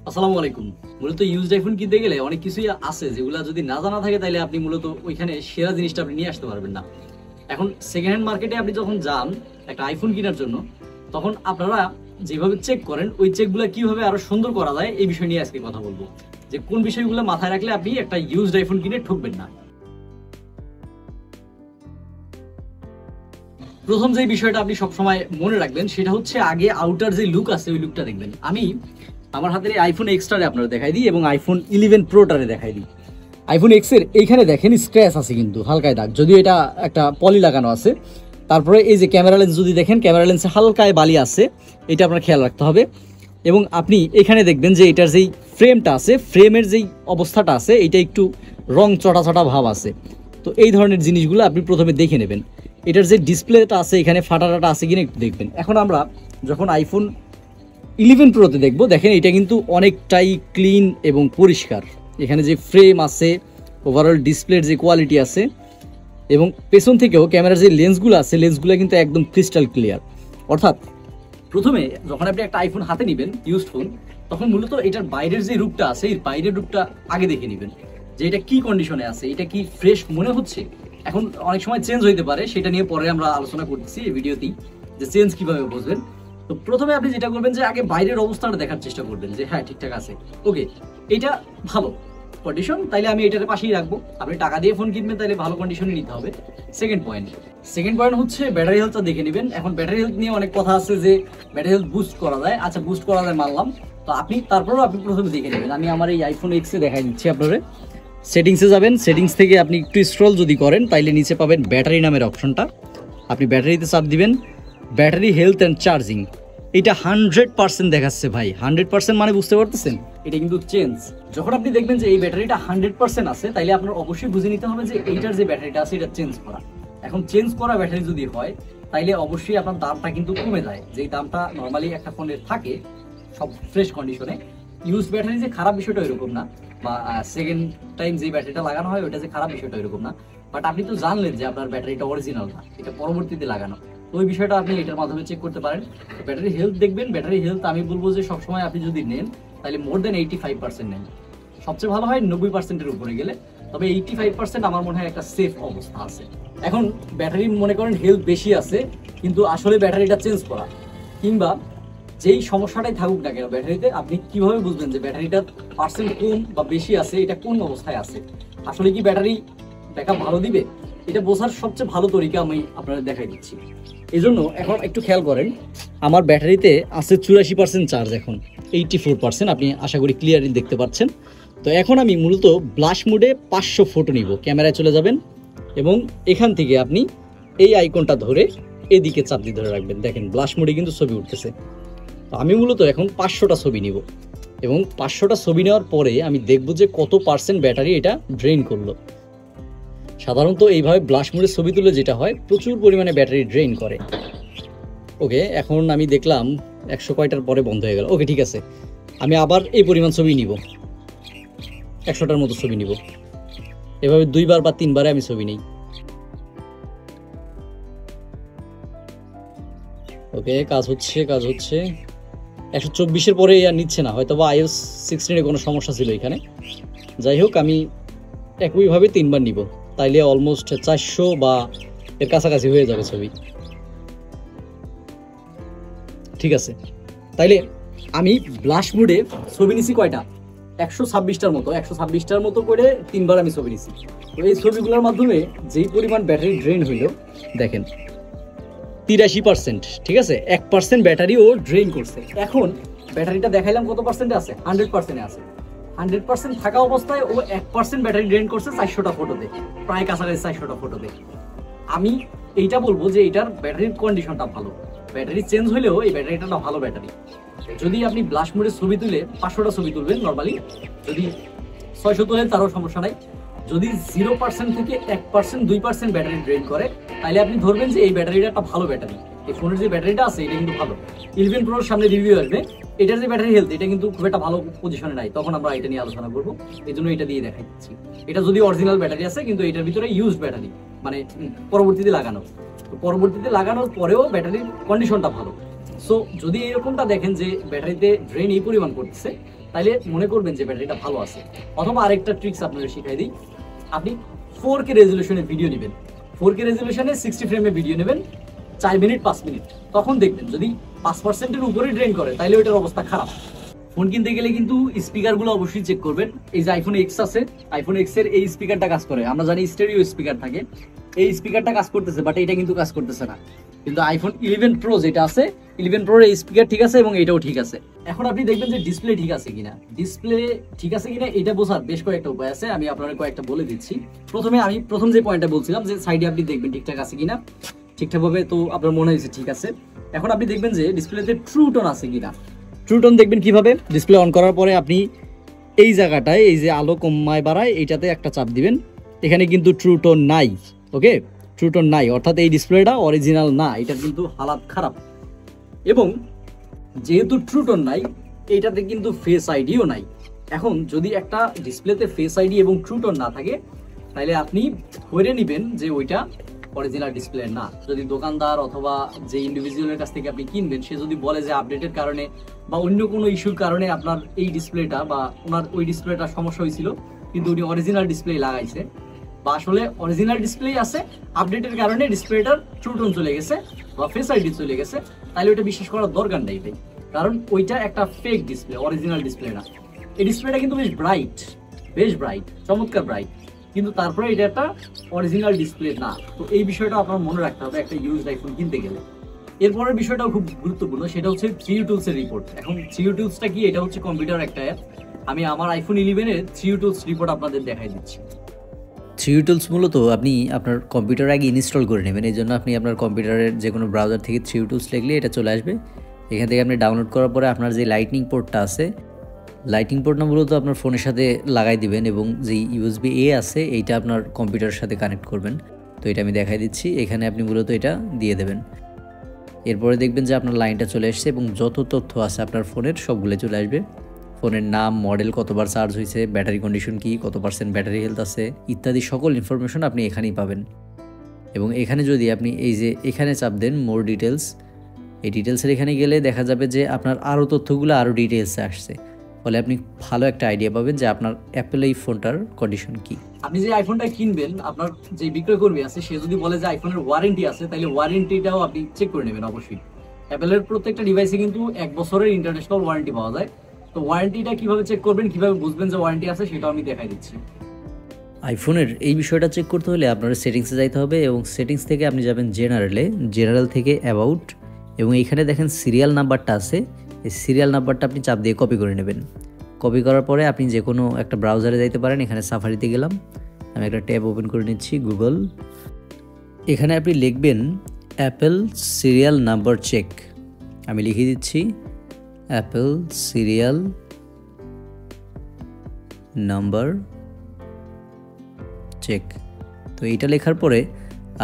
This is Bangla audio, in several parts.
আসসালামু আলাইকুম। মূলত ইউজড আইফোন কিনতে গেলে অনেক কিছুই আছে যেগুলো যদি না জানা থাকে তাহলে আপনি মূলত ওইখানে সেরা জিনিসটা আপনি নিয়ে আসতে পারবেন না। এখন সেকেন্ড হ্যান্ড মার্কেটে আপনি যখন যান একটা আইফোন কেনার জন্য, তখন আপনারা যেভাবে চেক করেন ওই চেকগুলো কিভাবে আরো সুন্দর করা যায় এই বিষয় নিয়ে আজকে কথা বলবো, যে কোন বিষয়গুলো মাথায় রাখলে আপনি একটা ইউজড আইফোন কিনে ঠকবেন না। প্রথম যে বিষয়টা আপনি সবসময় মনে রাখবেন সেটা হচ্ছে আগে আউটার যে লুক আছে ওই লুকটা দেখবেন। আমি আমার হাতের আইফোন এক্সট্রারে আপনারা দেখাই দিই এবং আইফোন 11 প্রোটারে দেখাই দিই। আইফোন এক্স এর এইখানে দেখেন স্ক্র্যাচ আছে কিন্তু হালকায় দাগ, যদিও এটা একটা পলি লাগানো আছে। তারপরে এই যে ক্যামেরা লেন্স যদি দেখেন, ক্যামেরা লেন্সে হালকায় বালি আছে, এটা আপনার খেয়াল রাখতে হবে। এবং আপনি এখানে দেখবেন যে এটার যেই ফ্রেমটা আছে, ফ্রেমের যেই অবস্থাটা আছে এটা একটু রং চটা ভাব আছে। তো এই ধরনের জিনিসগুলো আপনি প্রথমে দেখে নেবেন। এটার যে ডিসপ্লেটা আছে এখানে ফাটাটা আছে কিনা একটু দেখবেন। এখন আমরা যখন আইফোন 11 প্রোতে দেখবো, দেখেন এটা কিন্তু অনেকটাই ক্লিন এবং পরিষ্কার। এখানে যে ফ্রেম আছে, ওভারঅল ডিসপ্লের যে কোয়ালিটি আছে এবং পেছন থেকেও ক্যামেরার যে লেন্সগুলো আছে লেন্সগুলো কিন্তু একদম ক্রিস্টাল ক্লিয়ার। অর্থাৎ প্রথমে যখন আপনি একটা আইফোন হাতে নেবেন ইউজড ফোন, তখন মূলত এটার বাইরের যে রূপটা আছে এই বাইরের রূপটা আগে দেখে নেবেন যে এটা কি কন্ডিশনে আছে, এটা কি ফ্রেশ মনে হচ্ছে। এখন অনেক সময় চেঞ্জ হইতে পারে, সেটা নিয়ে পরে আমরা আলোচনা করতেছি এই ভিডিওতেই যে চেঞ্জ কিভাবে বুঝবেন। তো প্রথমে আপনি যেটা করবেন যে আগে বাইরের অবস্থাটা দেখার চেষ্টা করবেন যে হ্যাঁ ঠিকঠাক আছে, ওকে এটা ভালো কন্ডিশন, তাইলে আমি এটার পাশেই রাখবো। আপনি টাকা দিয়ে ফোন কিনবেন তাহলে ভালো কন্ডিশনে নিতে হবে। সেকেন্ড পয়েন্ট হচ্ছে ব্যাটারি হেলথটা দেখে নেবেন। এখন ব্যাটারি হেলথ নিয়ে অনেক কথা আছে যে ব্যাটারি হেলথ বুস্ট করা যায়, আচ্ছা বুস্ট করা যায় মানলাম। তো আপনি তারপরেও আপনি প্রথমে দেখে নেবেন। আমি আমার এই আইফোন এক্সে দেখাই দিচ্ছি আপনারা। সেটিংসে যাবেন, সেটিংস থেকে আপনি একটু স্ক্রল যদি করেন তাইলে নিচে পাবেন ব্যাটারি নামের অপশনটা। আপনি ব্যাটারিতে চাপ দিবেন, ব্যাটারি হেলথ অ্যান্ড চার্জিং। এটা 100% দেখাচ্ছে ভাই। 100% মানে বুঝতে পারতেছেন এটা কিন্তু চেঞ্জ। যখন আপনি দেখবেন যে এই ব্যাটারিটা 100% আছে, তাইলে আপনার অবশ্যই বুঝে নিতে হবে যে এইটার যে ব্যাটারিটা আছে এটা চেঞ্জ করা। এখন চেঞ্জ করা ব্যাটারি যদি হয় তাইলে অবশ্যই আপনার দামটা কিন্তু কমে যায়। যেই দামটা নর্মালি একটা ফোনের থাকে সব ফ্রেশ কন্ডিশনে। ইউজ ব্যাটারি যে খারাপ বিষয়টা এরকম না, বা সেকেন্ড টাইম যে ব্যাটারিটা লাগানো হয় ওটা যে খারাপ বিষয়টা এরকম না। বাট আপনি তো জানলেন যে আপনার ব্যাটারিটা অরিজিনাল না, এটা পরবর্তীতে লাগানো। তো ওই বিষয়টা আপনি এটার মাধ্যমে চেক করতে পারেন। ব্যাটারি হেলথ দেখবেন। ব্যাটারি হেলথ আমি বলবো যে সবসময় আপনি যদি নেন তাহলে মোর দেন 85% নেন। সবচেয়ে ভালো হয় 90%-এর উপরে গেলে, তবে 85% আমার মনে হয় একটা সেফ অবস্থা আছে। এখন ব্যাটারি মনে করেন হেলথ বেশি আছে কিন্তু আসলে ব্যাটারিটা চেঞ্জ করা, কিংবা যেই সমস্যাটাই থাকুক না কেন ব্যাটারিতে, আপনি কিভাবে বুঝবেন যে ব্যাটারিটার পার্সেন্ট কম বা বেশি আছে, এটা কোন অবস্থায় আছে, আসলে কি ব্যাটারি ব্যাকআপ ভালো দিবে, এটা বোঝার সবচেয়ে ভালো তরিকা আমি আপনাদের দেখাই দিচ্ছি। এই জন্য এখন একটু খেয়াল করেন, আমার ব্যাটারিতে আছে 84% চার্জ, এখন 84%। আপনি আশা করি ক্লিয়ারলি দেখতে পাচ্ছেন। তো এখন আমি মূলত ব্লাশ মোডে 500 ফটো নিব। ক্যামেরায় চলে যাবেন এবং এখান থেকে আপনি এই আইকনটা ধরে এদিকে চাপ দিয়ে ধরে রাখবেন। দেখেন ব্লাশ মোডে কিন্তু ছবি উঠতেছে। তো আমি মূলত এখন 500টা ছবি নিব এবং 500টা ছবি নেওয়ার পরে আমি দেখব যে কত পার্সেন্ট ব্যাটারি এটা ড্রেন করলো। সাধারণত এইভাবে ব্লাশ মোডে ছবি তুলে যেটা হয় প্রচুর পরিমাণে ব্যাটারি ড্রেন করে। ওকে, এখন আমি দেখলাম 100 কয়টার পরে বন্ধ হয়ে গেল। ওকে ঠিক আছে, আমি আবার এই পরিমাণ ছবি নিব, 100টার মতো ছবি নিব। এভাবে 2বার বা 3বারে আমি ছবি নিই। ওকে, কাজ হচ্ছে 124-এর পরে আর নিচ্ছে না, হয়তো বা iOS 16-এ কোনো সমস্যা ছিল এখানে। যাই হোক, আমি একইভাবে 3বার নিব, তাইলে অলমোস্ট 400 বা এর কাছাকাছি হয়ে যাবে ছবি। ঠিক আছে, তাইলে আমি ব্লাশ মোডে ছবি নিছি কয়টা, 126টার মতো করে 3বার আমি ছবি নিছি। তো এই ছবিগুলোর মাধ্যমে যেই পরিমাণ ব্যাটারি ড্রেন হইল দেখেন 83%। ঠিক আছে, 1% ব্যাটারি ও ড্রেন করছে। এখন ব্যাটারিটা দেখাইলাম কত পার্সেন্টে আছে, 100%-এ আছে। 100% থাকা অবস্থায় ও 1% ব্যাটারি ড্রেন করছে 400টা ফটোতে, প্রায় কাছাকাছি 400টা ফটোতে। আমি এইটা বলবো যে এটার ব্যাটারির কন্ডিশনটা ভালো। ব্যাটারি চেঞ্জ হলেও এই ব্যাটারিটা না ভালো ব্যাটারি। যদি আপনি ব্লাশ মোডে ছবি তুলে 500টা ছবি তুলবেন নর্মালি, যদি 600 তোলেন তারও সমস্যা নাই। যদি 0% থেকে 1% 2% ব্যাটারি ড্রেন করে তাহলে আপনি ধরবেন যে এই ব্যাটারিটা একটা ভালো ব্যাটারি। এই ফোনের যে ব্যাটারিটা আছে এটা কিন্তু ভালো। 11 প্রোর সামনে রিভিউ আসবে, এটার যে ব্যাটারি হেলথ এটা কিন্তু খুব একটা ভালো পজিশনে নাই, তখন আমরা এটা নিয়ে আলোচনা করবো। এই জন্য এটা দিয়ে দেখাই দিচ্ছি। এটা যদি অরিজিনাল ব্যাটারি আছে কিন্তু এটার ভিতরে ইউজ ব্যাটারি, মানে পরবর্তীতে লাগানোর পরেও ব্যাটারির কন্ডিশনটা ভালো। সো যদি এরকমটা দেখেন যে ব্যাটারিতে ড্রেন এই পরিমাণ করতেছে, তাইলে মনে করবেন যে ব্যাটারিটা ভালো আছে। অথবা আরেকটা ট্রিক্স আপনাদের শিখাই দিই, আপনি 4K রেজলিউশনে ভিডিও নেবেন, 4K রেজলিউশনে 60 ফ্রেমে ভিডিও নেবেন 4 মিনিট 5 মিনিট, তখন দেখবেন যদি 5%-এর উপরে ড্রেন করে তাহলে ওইটার অবস্থা খারাপ। ফোন কিনতে গেলে কিন্তু স্পিকারগুলো অবশ্যই চেক করবেন। এই যে আইফোন এক্স আছে, আইফোন এক্স এর এই স্পিকারটা কাজ করে, আমরা জানি স্টেরিও স্পিকার থাকে, এই স্পিকারটা কাজ করতেছে, বাট এটা কিন্তু কাজ করতেছে না। কিন্তু আইফোন 11 প্রো যেটা আছে, 11 প্রোর এই স্পিকার ঠিক আছে এবং এটাও ঠিক আছে। এখন আপনি দেখবেন যে ডিসপ্লে ঠিক আছে কিনা, ডিসপ্লে ঠিক আছে কিনা এটা বোঝার বেশ কয়েকটা উপায় আছে, আমি আপনাদের কয়েকটা বলে দিচ্ছি। প্রথম যে পয়েন্টটা বলছিলাম যে সাইডে আপনি দেখবেন ঠিকঠাক আছে কিনা, ঠিকঠাকভাবে তো আপনার মনে হয়েছে ঠিক আছে। এখন আপনি দেখবেন যে ডিসপ্লেতে ট্রু টোন আছে কিনা। ট্রু টোন দেখবেন কিভাবে, ডিসপ্লে অন করার পরে আপনি এই জায়গাটায় এই যে আলো কমায় বাড়ায় এইটাতে একটা চাপ দিবেন, এখানে কিন্তু ট্রু টোন নাই। ওকে, ট্রু টোন নাই, অর্থাৎ এই ডিসপ্লেটা অরিজিনাল না, এটা কিন্তু হালাত খারাপ। এবং যেহেতু ট্রু টোন নাই, এইটাতে কিন্তু ফেস আইডিও নাই। এখন যদি একটা ডিসপ্লেতে ফেস আইডি এবং ট্রু টোন না থাকে, তাহলে আপনি ধরে নেবেন যে ওইটা অরিজিনাল ডিসপ্লে না। যদি দোকানদার অথবা যে ইন্ডিভিজুয়ালের কাছ থেকে আপনি কিনবেন, সে যদি বলে যে আপডেটের কারণে বা অন্য কোনো ইস্যুর কারণে আপনার এই ডিসপ্লেটা বা ওনার ওই ডিসপ্লেটা সমস্যা হয়েছিল, কিন্তু উনি অরিজিনাল ডিসপ্লে লাগাইছে, বা আসলে অরিজিনাল ডিসপ্লে আছে, আপডেটের কারণে ডিসপ্লেটার ট্রু টোন চলে গেছে বা ফেস আইডি চলে গেছে, তাহলে ওইটা বিশ্বাস করার দরকার নেই ভাই, কারণ ওইটা একটা ফেক ডিসপ্লে, অরিজিনাল ডিসপ্লে না। এই ডিসপ্লেটা কিন্তু বেশ ব্রাইট, চমৎকার ব্রাইট, কিন্তু তারপরে এটা একটা অরিজিনাল ডিসপ্লে না। তো এই বিষয়টা আপনার মনে রাখতে হবে একটা ইউজড আইফোন কিনতে গেলে। এরপরের বিষয়টাও খুব গুরুত্বপূর্ণ, সেটা হচ্ছে 3U Tools এর রিপোর্ট। এখন 3U Toolsটা কি? এটা হচ্ছে কম্পিউটার একটা অ্যাপ। আমি আমার আইফোন 11 এর 3U Tools রিপোর্ট আপনাদের দেখাই দিচ্ছি। 3U Tools মূলত আপনি আপনার কম্পিউটার আগে ইনস্টল করে নেবেন, এই জন্য আপনি আপনার কম্পিউটারের যে কোনো ব্রাউজার থেকে 3U Tools লিখলে এটা চলে আসবে। এখান থেকে আপনি ডাউনলোড করার পরে আপনার যে লাইটনিং পোর্টটা আছে, লাইটিং পোর্টটা মূলত আপনার ফোনের সাথে লাগাই দিবেন এবং যে USB A আছে এইটা আপনার কম্পিউটারের সাথে কানেক্ট করবেন। তো এটা আমি দেখাই দিচ্ছি, এখানে আপনি মূলত এটা দিয়ে দেবেন। এরপরে দেখবেন যে আপনার লাইনটা চলে আসছে এবং যত তথ্য আছে আপনার ফোনের সবগুলো চলে আসবে। ফোনের নাম, মডেল, কতবার চার্জ হয়েছে, ব্যাটারি কন্ডিশন কি, কত পার্সেন্ট ব্যাটারি হেলথ আছে ইত্যাদি সকল ইনফরমেশন আপনি এখানেই পাবেন। এবং এখানে যদি আপনি এই যে এখানে চাপ দেন মোর ডিটেলস, এই ডিটেলসের এখানে গেলে দেখা যাবে যে আপনার আরও তথ্যগুলো আরও ডিটেলসে আসছে, ফলে আপনি ভালো একটা আইডিয়া পাবেন যে আপনার অ্যাপেল এই ফোনটার কন্ডিশন কি। আপনি যে আইফোনটা কিনবেন, আপনার যে বিক্রয়কর্মী আছে সে যদি বলে যে আইফোনের ওয়ারেন্টি আছে, তাহলে ওয়ারেন্টিটাও আপনি চেক করে নেবেন অবশ্যই। অ্যাপেলের প্রত্যেকটা ডিভাইসে কিন্তু 1 বছরের ইন্টারন্যাশনাল ওয়ারেন্টি পাওয়া যায়। তো ওয়ারেন্টিটা কিভাবে চেক করবেন, কিভাবে বুঝবেন যে ওয়ারেন্টি আছে, সেটাও আমি দেখাই দিচ্ছি। আইফোনের এই বিষয়টা চেক করতে হলে আপনার সেটিংসে যাইতে হবে এবং সেটিংস থেকে আপনি যাবেন জেনারেল থেকে অ্যাবাউট, এবং এইখানে দেখেন সিরিয়াল নাম্বারটা আছে, এই সিরিয়াল নাম্বারটা আপনি চাপ দিয়ে কপি করে নেবেন। কপি করার পরে আপনি যে কোনো একটা ব্রাউজারে যাইতে পারেন। এখানে সাফারিতে গেলাম, আমি একটা ট্যাব ওপেন করে নিচ্ছি, গুগল। এখানে আপনি লিখবেন অ্যাপেল সিরিয়াল নাম্বার চেক, আমি লিখে দিচ্ছি অ্যাপেল সিরিয়াল নাম্বার চেক। তো এইটা লেখার পরে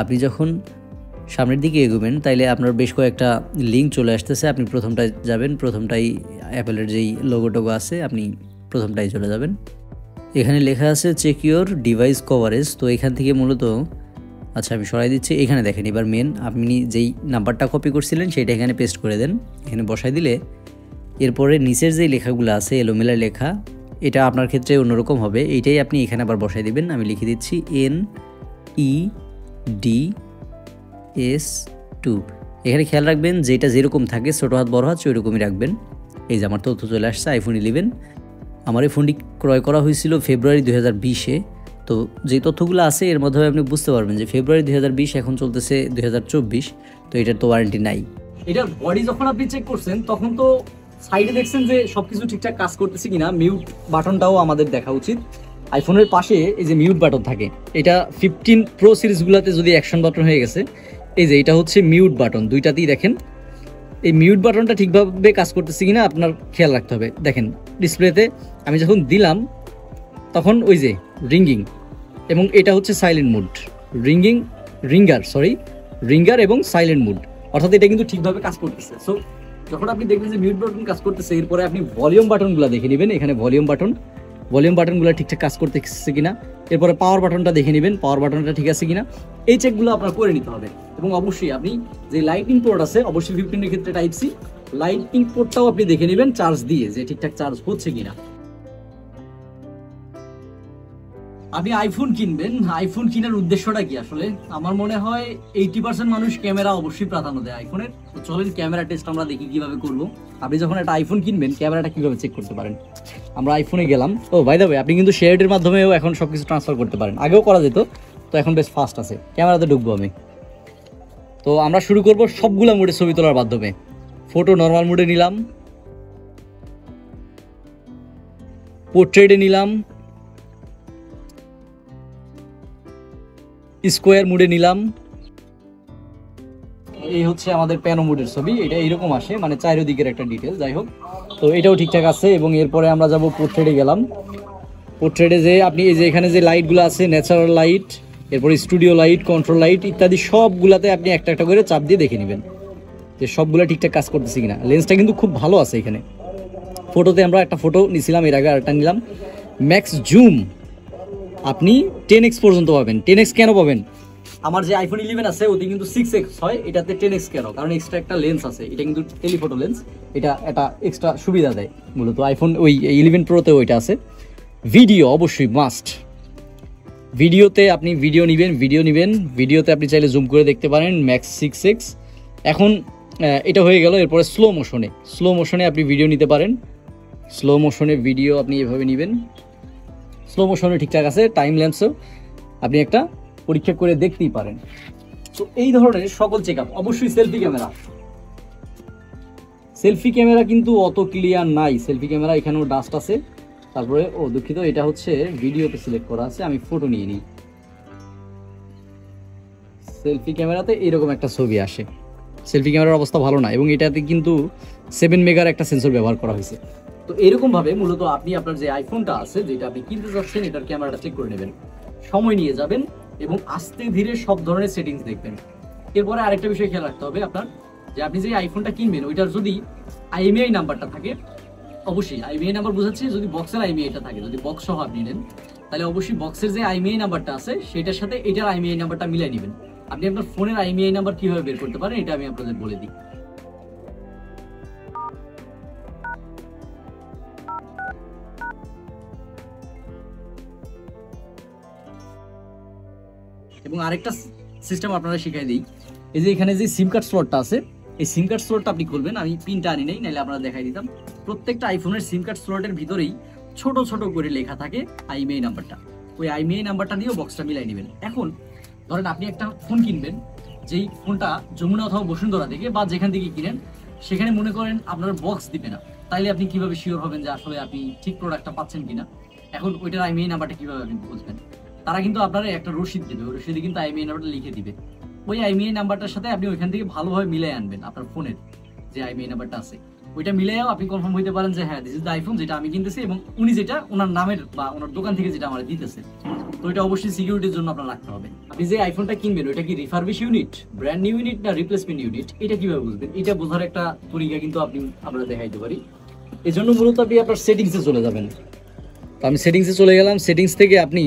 আপনি যখন সামনের দিকে এগোবেন, তাইলে আপনার বেশ কয়েকটা লিঙ্ক চলে আসতেছে। আপনি প্রথমটায় যাবেন, প্রথমটাই অ্যাপেলের যেই লোগোটোগো আছে আপনি প্রথমটাই চলে যাবেন। এখানে লেখা আছে চেক ইউর ডিভাইস কভারেজ। তো এখান থেকে মূলত আচ্ছা আমি সরাই দিচ্ছি, এখানে দেখেন এবার মেন আপনি যেই নাম্বারটা কপি করছিলেন সেটা এখানে পেস্ট করে দেন, এখানে বসাই দিলে এরপরে নিচের যেই লেখাগুলো আছে এলোমেলা লেখা, এটা আপনার ক্ষেত্রে অন্যরকম হবে, এইটাই আপনি এখানে আবার বসাই দিবেন। আমি লিখে দিচ্ছি NEDS2। এখানে খেয়াল রাখবেন যেটা যেরকম থাকে ছোটো হাত বড় হাত সেরকমই রাখবেন। এই যে আমার তথ্য চলে আসছে আইফোন 11। আমার এই ফোনটি ক্রয় করা হয়েছিল ফেব্রুয়ারি 2020-এ। তো যে তথ্যগুলো আছে এর মাধ্যমে আপনি বুঝতে পারবেন যে ফেব্রুয়ারি 2020, এখন চলতেছে 2024, তো এটার তো ওয়ারেন্টি নাই। এটার বডি যখন আপনি চেক করছেন তখন তো সাইডে দেখছেন যে সবকিছু ঠিকঠাক কাজ করতেছে কিনা। মিউট বাটনটাও আমাদের দেখা উচিত। আইফোনের পাশে এই যে মিউট বাটন থাকে, এটা 15 প্রো সিরিজগুলোতে যদি অ্যাকশন বাটন হয়ে গেছে, এই যে এটা হচ্ছে মিউট বাটন, দুইটাতেই দেখেন এই মিউট বাটনটা ঠিকভাবে কাজ করতেছে কিনা আপনার খেয়াল রাখতে হবে। দেখেন ডিসপ্লেতে আমি যখন দিলাম তখন ওই যে রিঙ্গিং, এবং এটা হচ্ছে সাইলেন্ট মুড, রিঙ্গার এবং সাইলেন্ট মুড, অর্থাৎ এটা কিন্তু ঠিকভাবে কাজ করতেছে। সো যখন আপনি দেখবেন যে মিউট বাটন কাজ করতেছে, এরপরে আপনি ভলিউম বাটনগুলো দেখে নেবেন। এখানে ভলিউম বাটনগুলো ঠিকঠাক কাজ করতেছে কিনা। এরপরে পাওয়ার বাটনটা দেখে নেবেন, পাওয়ার বাটনটা ঠিক আছে কিনা। এই চেকগুলো আপনার করে নিতে হবে। এবং অবশ্যই আপনি যে লাইটনিং পোর্ট আছে, অবশ্যই 15 এর ক্ষেত্রে টাইপ সি, লাইটনিং পোর্টটাও আপনি দেখে নেবেন চার্জ দিয়ে যে ঠিকঠাক চার্জ হচ্ছে কিনা। আপনি আইফোন কিনবেন, আইফোন কেনার উদ্দেশ্যটা কি আসলে? আমার মনে হয় 80% মানুষ ক্যামেরা অবশ্যই প্রাধান্য দেয় আইফোনের। তো চলেন ক্যামেরা টেস্ট আমরা দেখি কিভাবে করব। আপনি যখন একটা আইফোন কিনবেন ক্যামেরাটা কিভাবে চেক করতে পারেন। আমরা আইফোনে গেলাম। ও বাই দ্য ওয়ে, আপনি কিন্তু শেয়ারের মাধ্যমেও এখন সবকিছু ট্রান্সফার করতে পারেন, আগেও করা যেত, তো এখন বেশ ফাস্ট আছে। ক্যামেরাতে ঢুকবো আমি। তো আমরা শুরু করব সবগুলা মোডে ছবি তোলার মাধ্যমে। ফটো নর্মাল মোডে নিলাম, পোর্ট্রেটে নিলাম, স্কোয়ার মোডে নিলাম। এই হচ্ছে আমাদের প্যানো মোডের ছবি, এটা এইরকম আসে, মানে চারিদিকের একটা ডিটেল। যাই হোক, তো এটাও ঠিকঠাক আছে। এবং এরপরে আমরা যাব পোর্ট্রেটে গেলাম। পোর্ট্রেটে যে আপনি এই যে এখানে যে লাইটগুলো আছে, ন্যাচারাল লাইট, এরপরে স্টুডিও লাইট, কন্ট্রোল লাইট ইত্যাদি সবগুলাতে আপনি একটা একটা করে চাপ দিয়ে দেখে নেবেন যে সবগুলো ঠিকঠাক কাজ করতেছে কিনা। লেন্সটা কিন্তু খুব ভালো আছে এখানে। ফটোতে আমরা একটা ফটো নিছিলাম, এর আগে আরেকটা নিলাম। ম্যাক্স জুম আপনি 10x পর্যন্ত পাবেন। 10x কেন পাবেন? আমার যে আইফোন 11 আছে ওতে কিন্তু 6x হয়, এটাতে 10x কেন? কারণ এক্সট্রা একটা লেন্স আছে, এটা কিন্তু টেলিফটো লেন্স, এটা একটা এক্সট্রা সুবিধা দেয় মূলত। আইফোন ওই 11 প্রোতে ওইটা আছে। ভিডিও অবশ্যই মাস্ট। ভিডিওতে আপনি ভিডিও নেবেন, ভিডিওতে আপনি চাইলে জুম করে দেখতে পারেন ম্যাক্স 6x। এখন এটা হয়ে গেল। এরপরে স্লো মোশনে আপনি ভিডিও নিতে পারেন। স্লো মোশনে ভিডিও আপনি এভাবে নেবেন, স্লো মোশনে ঠিকঠাক আছে। টাইম ল্যান্সও আপনি একটা পরীক্ষা করে দেখতেই পারেন। তো এই ধরনের সকল চেক আপ। অবশ্যই সেলফি ক্যামেরা কিন্তু অত ক্লিয়ার নাই। সেলফি ক্যামেরা এখানেও ডাস্ট আছে। তারপরে দুঃখিত, এটা হচ্ছে ভিডিওতে সিলেক্ট করা আছে, আমি ফটো নিয়ে নিই। সেলফি ক্যামেরাতে এরকম একটা ছবি আসে। সেলফি ক্যামেরার অবস্থা ভালো না, এবং এটাতে কিন্তু 7 মেগার একটা সেন্সর ব্যবহার করা হয়েছে। তো এরকম ভাবে মূলত আপনি আপনার যে আইফোনটা আছে, যেটা আপনি কিনতে যাচ্ছেন, এটার ক্যামেরাটা চেক করে নেবেন। সময় নিয়ে যাবেন এবং আস্তে ধীরে সব ধরনের সেটিংস দেখবেন। এরপরে আরেকটা বিষয় খেয়াল রাখতে হবে আপনার, যে আপনি যে আইফোনটা কিনবেন ওইটার যদি IMEI নাম্বারটা থাকে, অবশ্যই IMEI নাম্বার বোঝাচ্ছি, যদি বক্সের IMEIটা থাকে, যদি বক্স সহ আপনি নেন, তাহলে অবশ্যই বক্সের যে IMEI নাম্বারটা আছে সেটার সাথে এটার IMEI নাম্বারটা মিলাই নেবেন। আপনি আপনার ফোনের IMEI নাম্বার কিভাবে বের করতে পারেন এটা আমি আপনাদের বলে দিই। এবং আরেকটা সিস্টেম আপনারা শিখাই দিই। এই যে এখানে যে সিম কার্ড স্লটটা আছে, এই সিম কার্ড স্লটটা আপনি খুলবেন। আমি পিনটা আনি নাই, নাহলে আপনারা দেখাই দিতাম। প্রত্যেকটা আইফোনের সিম কার্ড স্লটের ভিতরেই ছোট ছোট করে লেখা থাকে IMEI নাম্বারটা। ওই IMEI নাম্বারটা দিয়েও বক্সটা মিলাই নেবেন। এখন ধরেন আপনি একটা ফোন কিনবেন, যেই ফোনটা যমুনা অথবা বসুন্ধরা থেকে বা যেখান থেকে কিনেন, সেখানে মনে করেন আপনার বক্স দিবে না, তাইলে আপনি কিভাবে শিওর হবেন যে আসলে আপনি ঠিক প্রোডাক্টটা পাচ্ছেন কিনা? এখন ওইটার IMEI নাম্বারটা কিভাবে আপনি বুঝবেন? তারা কিন্তু আপনার একটা রসিদ দিবে, ওই রসিদে কিন্তু IMEI নাম্বারটা লিখে দিবে। ওই IMEI নাম্বারটার সাথে আপনি ওইখান থেকে ভালোভাবে মিলাই আনবেন আপনার ফোনের যে IMEI নাম্বারটা আছে, ওইটা মিলাইও আপনি কনফার্ম হইতে পারেন যে হ্যাঁ, দিস ইজ দ্য আইফোন যেটা আমি কিনতেছি, এবং উনি যেটা ওনার নামের বা ওনার দোকান থেকে যেটা আমার দিতেছে। তো এটা অবশ্যই সিকিউরিটির জন্য আপনার রাখতে হবে। আপনি যে আইফোনটা কিনবেন ওইটা কি refurbish unit, brand new unit না রিপ্লেসমেন্ট ইউনিট, এটা কিভাবে বুঝবেন? এটা বোঝার একটা তরিকা কিন্তু আমরা দেখাইতে পারি। এই জন্য মূলত আপনি আপনার সেটিংসে চলে যাবেন। তো আমি সেটিংসে চলে গেলাম। সেটিংস থেকে আপনি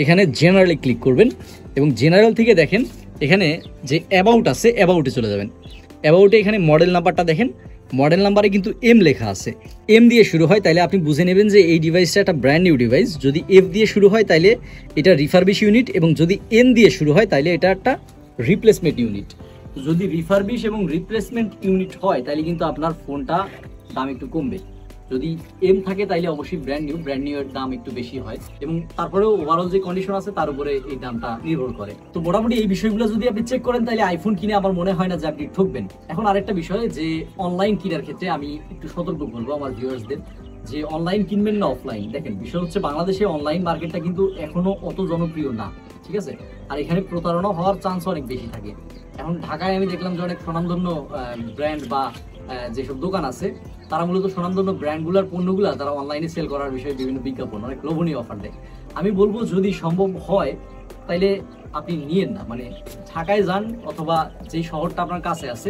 এখানে জেনারেলে ক্লিক করবেন, এবং জেনারেল থেকে দেখেন এখানে যে অ্যাবাউট আছে, অ্যাবাউটে চলে যাবেন। অ্যাবাউটে এখানে মডেল নাম্বারটা দেখেন, মডেল নাম্বারে কিন্তু M লেখা আছে। M দিয়ে শুরু হয় তাহলে আপনি বুঝে নেবেন যে এই ডিভাইসটা একটা ব্র্যান্ড নিউ ডিভাইস। যদি F দিয়ে শুরু হয় তাহলে এটা রিফারবিশ ইউনিট, এবং যদি N দিয়ে শুরু হয় তাহলে এটা একটা রিপ্লেসমেন্ট ইউনিট। যদি রিফারবিশ এবং রিপ্লেসমেন্ট ইউনিট হয় তাহলে কিন্তু আপনার ফোনটা দাম একটু কমবে। যদি M থাকে তাহলে অবশ্যই ব্র্যান্ড নিউ এর দাম একটু বেশি হয়, এবং তারপরেও ওভারঅল যে কন্ডিশন আছে তার উপরে এই দামটা নির্ভর করে। তো মোটামুটি এই বিষয়গুলো যদি আপনি চেক করেন তাহলে আইফোন কিনে আমার মনে হয় না যে আপনি ঠকবেন। এখন আরেকটা বিষয়, যে অনলাইন কেনার ক্ষেত্রে আমি একটু সতর্ক বলবো আমার ভিউয়ার্সদের, যে অনলাইন কিনবেন না অফলাইন। দেখেন বিষয় হচ্ছে, বাংলাদেশে অনলাইন মার্কেটটা কিন্তু এখনো অত জনপ্রিয় না, ঠিক আছে? আর এখানে প্রতারণা হওয়ার চান্স অনেক বেশি থাকে। এখন ঢাকায় আমি দেখলাম যে অনেক স্বনামধন্য ব্র্যান্ড বা যেসব দোকান আছে, তারা মূলত স্বনামধন্য ব্র্যান্ডগুলোর পণ্যগুলো তারা অনলাইনে সেল করার বিষয়ে বিভিন্ন বিজ্ঞাপন, অনেক লোভনীয় অফার দেয়। আমি বলবো যদি সম্ভব হয় তাইলে আপনি নিয়েন না, মানে ঢাকায় যান অথবা যেই শহরটা আপনার কাছে আছে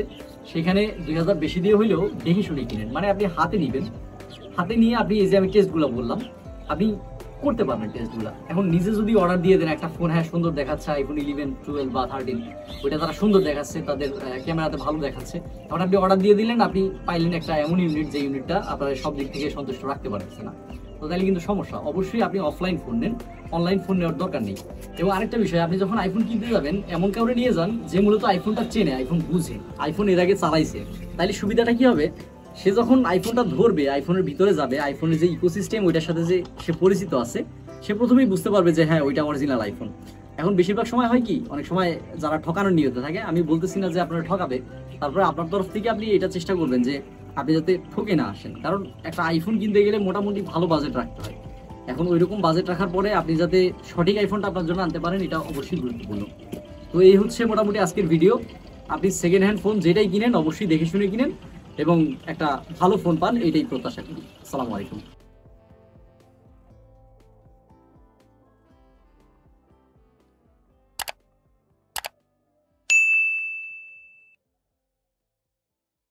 সেখানে 2000 বেশি দিয়ে হইলেও দেখে শুনে কিনেন। মানে আপনি হাতে নিবেন, হাতে নিয়ে আপনি এই যে আমি টেস্টগুলো বললাম, আপনি করতে পারবেন টেস্টগুলো। এখন নিজে যদি অর্ডার দিয়ে দেন একটা ফোন, হ্যাঁ সুন্দর দেখাচ্ছে আইফোন 11, 12 বা 13, ওইটা তারা সুন্দর দেখাচ্ছে, তাদের ক্যামেরাতে ভালো দেখাচ্ছে, এখন আপনি অর্ডার দিয়ে দিলেন, আপনি পাইলেন একটা এমন ইউনিট যে ইউনিটটা আপনার সব দিক থেকে সন্তুষ্ট রাখতে পারতেছে না, তো তাহলে কিন্তু সমস্যা। অবশ্যই আপনি অফলাইন ফোন নেন, অনলাইন ফোন নেওয়ার দরকার নেই। এবং আরেকটা বিষয়, আপনি যখন আইফোন কিনতে যাবেন এমন কাউরে নিয়ে যান যে মূলত আইফোনটা চেনে, আইফোন বুঝে, আইফোন এর আগে চালাইছে। তাইলে সুবিধাটা কি হবে, সে যখন আইফোনটা ধরবে, আইফোনের ভিতরে যাবে, আইফোনের যে ইকোসিস্টেম ওইটার সাথে যে সে পরিচিত আছে, সে প্রথমেই বুঝতে পারবে যে হ্যাঁ ওইটা অরিজিনাল আইফোন। এখন বেশিরভাগ সময় হয় কি, অনেক সময় যারা ঠকানোর নিয়তে থাকে, আমি বলতেছি না যে আপনারা ঠকাবে, তারপরে আপনার তরফ থেকে আপনি এটা চেষ্টা করবেন যে আপনি যাতে ঠকে না আসেন, কারণ একটা আইফোন কিনতে গেলে মোটামুটি ভালো বাজেট রাখতে হয়। এখন ওইরকম বাজেট রাখার পরে আপনি যাতে সঠিক আইফোনটা আপনার জন্য আনতে পারেন, এটা অবশ্যই গুরুত্বপূর্ণ। তো এই হচ্ছে মোটামুটি আজকের ভিডিও। আপনি সেকেন্ড হ্যান্ড ফোন যেটাই কিনেন অবশ্যই দেখে শুনে কিনেন এবং একটা ভালো ফোন পান, এইটাই প্রত্যাশা করি। আসসালামু আলাইকুম।